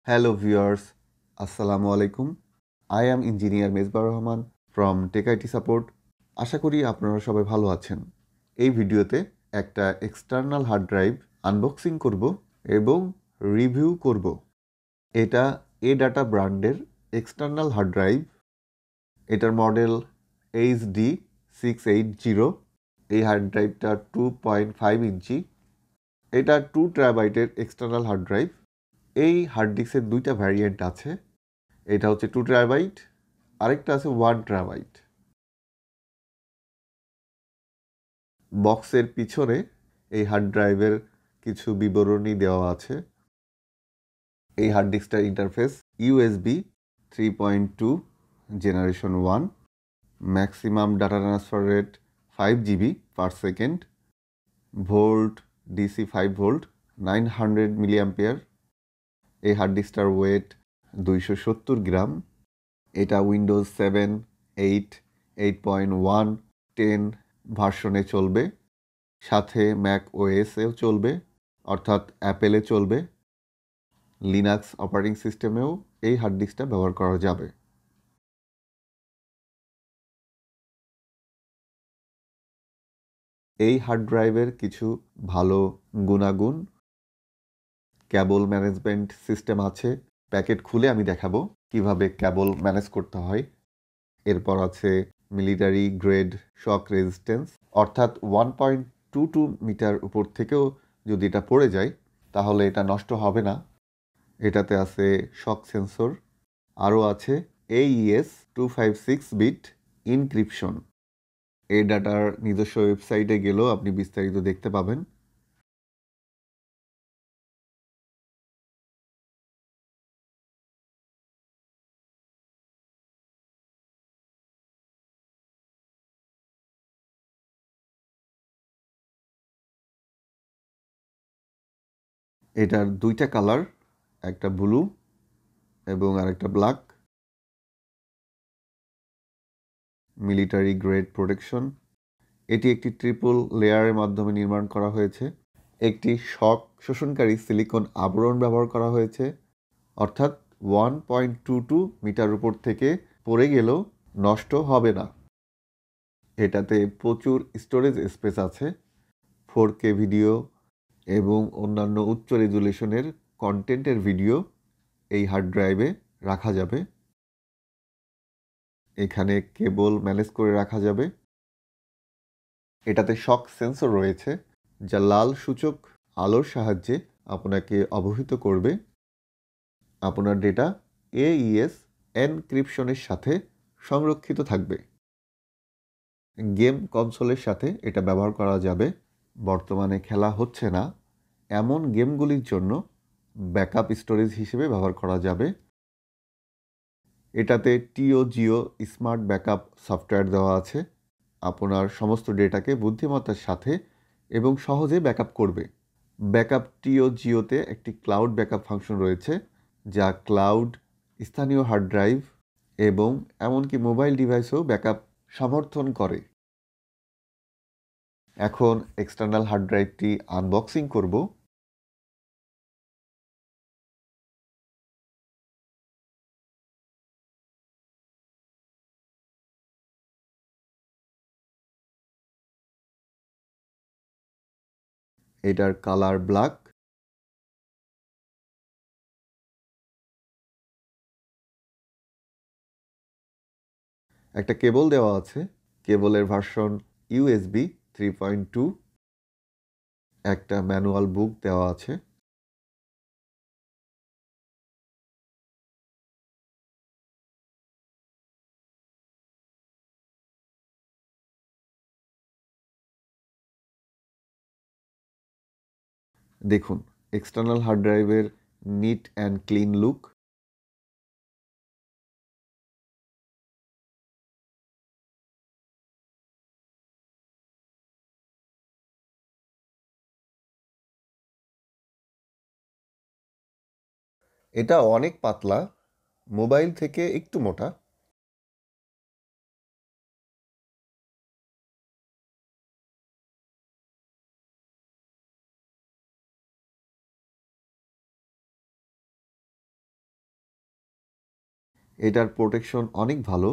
Hello viewers, Assalamu alaikum. I am engineer মেজবার Rahman from text.techit support. আশা করি আপনারা সবাই ভালো আছেন। এই ভিডিওতে একটা এক্সটার্নাল হার্ড ড্রাইভ আনবক্সিং করব এবং রিভিউ করব। এটা ADATA ব্র্যান্ডের এক্সটার্নাল হার্ড ড্রাইভ। এটার মডেল HD680। এই হার্ড ড্রাইভটা 2.5 ইঞ্চি। এটা 2 টেরাবাইটের এক্সটার্নাল হার্ড ড্রাইভ। এই হার্ড ডিস্কের দুইটা ভ্যারিয়েন্ট আছে। এটা হচ্ছে 2 টেরাবাইট, আরেকটা আছে 1 টেরাবাইট। বক্সের পিছনে এই হার্ড ড্রাইভের কিছু বিবরণী দেওয়া আছে। এই হার্ড ডিস্কটার interface USB 3.2 generation 1, maximum data transfer rate 5 GB per second, volt DC 5 volt, 900 milliampere. এই হার্ড ডিস্কটার ওয়েট 270 গ্রাম। এটা উইন্ডোজ 7, 8, 8.1, 10 ভার্সনে চলবে, সাথে ম্যাক ওএসেও চলবে, অর্থাৎ অ্যাপেলে চলবে। লিনাক্স অপারেটিং সিস্টেমেও এই হার্ড ডিস্কটা ব্যবহার করা যাবে। এই হার্ড ড্রাইভের কিছু ভালো গুণাগুণ: ক্যাবল ম্যানেজমেন্ট সিস্টেম আছে। প্যাকেট খুলে আমি দেখাবো কিভাবে ক্যাবল ম্যানেজ করতে হয়। এরপর আছে মিলিটারি গ্রেড শক রেজিস্ট্যান্স, অর্থাৎ 1.22 মিটার উপর থেকেও যদি এটা পড়ে যায় তাহলে এটা নষ্ট হবে না। এটাতে আছে শক সেন্সর। আরও আছে AES 256 বিট ইনক্রিপশন। এই ডাটার নিজস্ব ওয়েবসাইটে গেলেও আপনি বিস্তারিত দেখতে পাবেন। এটার দুইটা কালার, একটা ব্লু এবং আরেকটা ব্ল্যাক। Military grade protection. এটি একটি ট্রিপল লেয়ারের মাধ্যমে নির্মাণ করা হয়েছে। একটি শক শোষণকারী সিলিকন আবরণ ব্যবহার করা হয়েছে, অর্থাৎ 1.22 মিটার উপর থেকে পড়ে গেলেও নষ্ট হবে না। এটাতে প্রচুর স্টোরেজ স্পেস আছে। 4K ভিডিও এবং অন্যান্য উচ্চ রেজুলেশনের কন্টেন্টের ভিডিও এই হার্ড ড্রাইভে রাখা যাবে। এখানে কেবল ম্যানেজ করে রাখা যাবে। এটাতে শক সেন্সর রয়েছে, যা লাল সূচক আলোর সাহায্যে আপনাকে অবহিত করবে। আপনার ডেটা AES এনক্রিপশনের সাথে সংরক্ষিত থাকবে। গেম কনসোলের সাথে এটা ব্যবহার করা যাবে। বর্তমানে খেলা হচ্ছে না এমন গেমগুলির জন্য ব্যাকআপ স্টোরেজ হিসেবে ব্যবহার করা যাবে। এটাতে TOGO স্মার্ট ব্যাকআপ সফটওয়্যার দেওয়া আছে। আপনার সমস্ত ডেটাকে বুদ্ধিমত্তার সাথে এবং সহজে ব্যাকআপ করবে। ব্যাকআপ TOGOতে একটি ক্লাউড ব্যাকআপ ফাংশন রয়েছে, যা ক্লাউড, স্থানীয় হার্ড ড্রাইভ এবং এমনকি মোবাইল ডিভাইসেও ব্যাকআপ সমর্থন করে। এখন এক্সটার্নাল হার্ড ড্রাইভটি আনবক্সিং করব। এটার কালার ব্ল্যাক। একটা কেবল দেওয়া আছে, কেবলের ভার্সন USB 3.2। একটা ম্যানুয়াল বুক দেওয়া আছে। দেখুন এক্সটার্নাল হার্ড ড্রাইভের নিট অ্যান্ড ক্লিন লুক। এটা অনেক পাতলা, মোবাইল থেকে একটু মোটা। এটার প্রোটেকশন অনেক ভালো।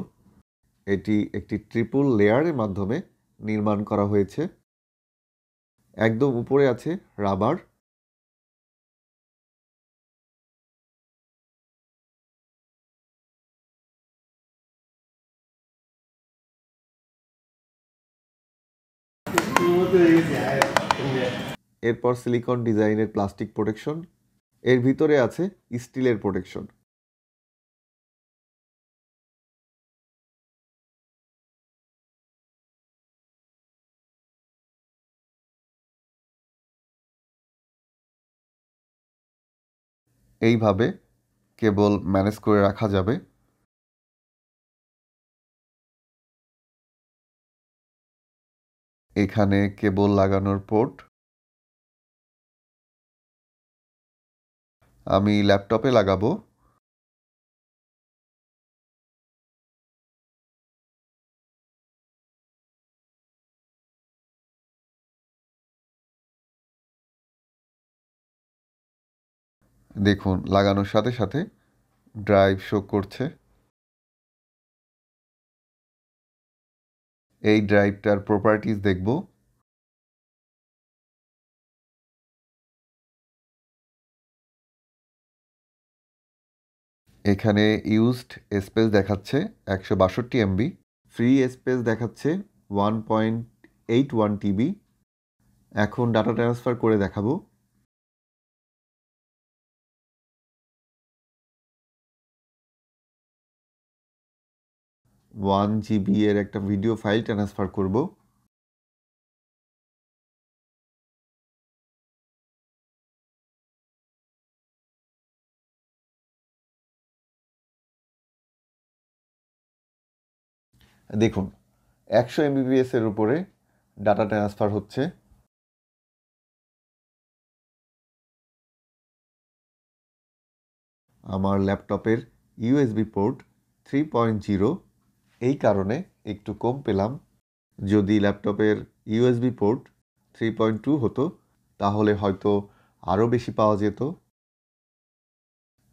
এটি একটি ট্রিপল লেয়ারের মাধ্যমে নির্মাণ করা হয়েছে। একদম উপরে আছে রাবার, এরপর সিলিকন ডিজাইনের প্লাস্টিক প্রোটেকশন, এর ভিতরে আছে স্টিলের প্রোটেকশন। এইভাবে কেবল ম্যানেজ করে রাখা যাবে। এখানে কেবল লাগানোর পোর্ট। আমি ল্যাপটপে লাগাবো। দেখুন লাগানোর সাথে সাথে ড্রাইভ শো করছে। এই ড্রাইভটার প্রপার্টিজ দেখব। এখানে ইউজড স্পেস দেখাচ্ছে 162 MB, ফ্রি স্পেস দেখাচ্ছে 1.81 TB। এখন ডাটা ট্রান্সফার করে দেখাবো। ওয়ান জিবি এর একটা ভিডিও ফাইল ট্রান্সফার করব। দেখুন 100 MBPS এর উপরে ডাটা ট্রান্সফার হচ্ছে। আমার ল্যাপটপের ইউএসবি পোর্ট 3.0, এই কারণে একটু কম পেলাম। যদি ল্যাপটপের ইউএসবি পোর্ট 3.2 হতো তাহলে হয়তো আরও বেশি পাওয়া যেত।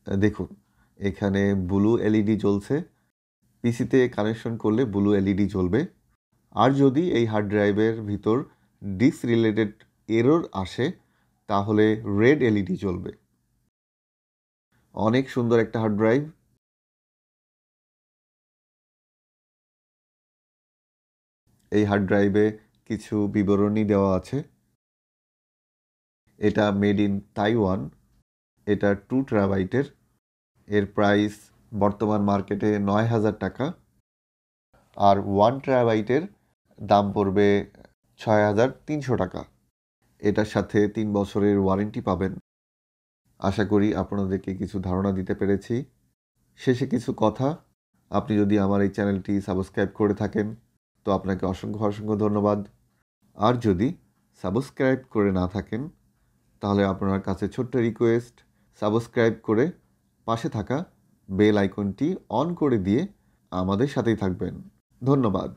দেখুন এখানে ব্লু এলইডি জ্বলছে। পিসিতে কানেকশন করলে ব্লু এলইডি জ্বলবে। আর যদি এই হার্ড ড্রাইভের ভিতর ডিস্ক রিলেটেড এরর আসে তাহলে রেড এলইডি জ্বলবে। অনেক সুন্দর একটা হার্ড ড্রাইভ। এই হার্ড ড্রাইভে কিছু বিবরণী দেওয়া আছে। এটা মেড ইন তাইওয়ান। এটা 2 টেরাবাইটের। এর প্রাইস বর্তমান মার্কেটে 9,000 টাকা। আর 1 টেরাবাইটের দাম পড়বে 6,300 টাকা। এটার সাথে 3 বছরের ওয়ারেন্টি পাবেন। আশা করি আপনাদেরকে কিছু ধারণা দিতে পেরেছি। শেষে কিছু কথা, আপনি যদি আমার এই চ্যানেলটি সাবস্ক্রাইব করে থাকেন তো আপনাকে অসংখ্য অসংখ্য ধন্যবাদ। আর যদি সাবস্ক্রাইব করে না থাকেন তাহলে আপনার কাছে ছোট্ট রিকোয়েস্ট, সাবস্ক্রাইব করে পাশে থাকা বেল আইকনটি অন করে দিয়ে আমাদের সাথেই থাকবেন। ধন্যবাদ।